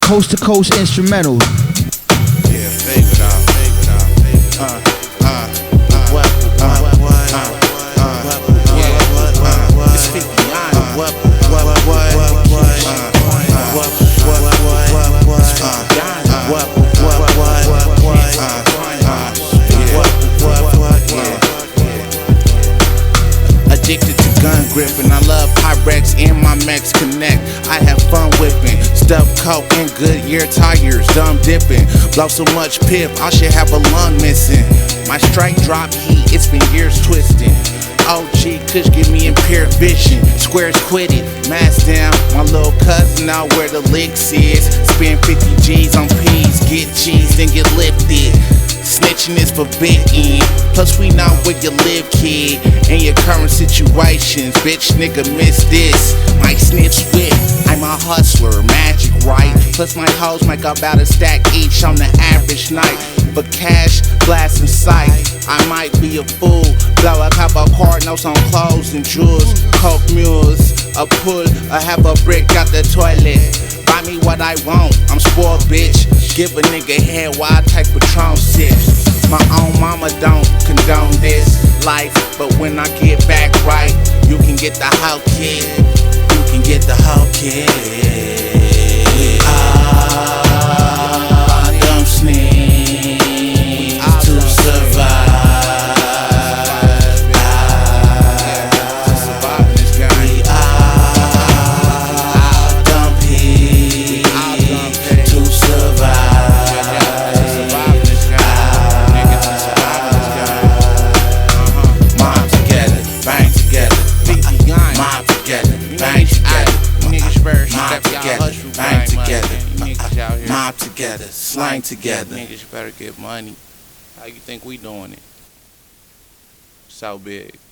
coast to coast instrumentals. Yeah, favorite out. It's 50 Addicted to gun gripping, I love Pyrex and my Max Connect. I have fun whipping, stuff coke and Goodyear tires, dumb dipping. Blow so much pip, I should have a lung missing. My strike drop heat, it's been years twisting. OG Kush give me impaired vision. Squares quit it, mask down. My little cousin out where the licks is. Spend 50 G's on peas, get cheese, then get lifted. Snitching is forbidden. Plus we know where you live, kid, and your current situations. Bitch, nigga, miss this. My sniff's wit. I'm a hustler, magic, right? Plus my hoes make about a stack each on the average night. For cash, glass in sight, I might be a fool. Blow a couple cardinals on clothes and jewels. Coke mules, a pull, I have a brick out the toilet. Buy me what I want, I'm spoiled, bitch. Give a nigga head while I take Patron sips. My own mama don't condone this life, but when I get back right, you can get the whole kid. You can get the whole kid. I don't sneeze to survive. Mob together, slang together. Niggas better get money. How you think we doing it? So big.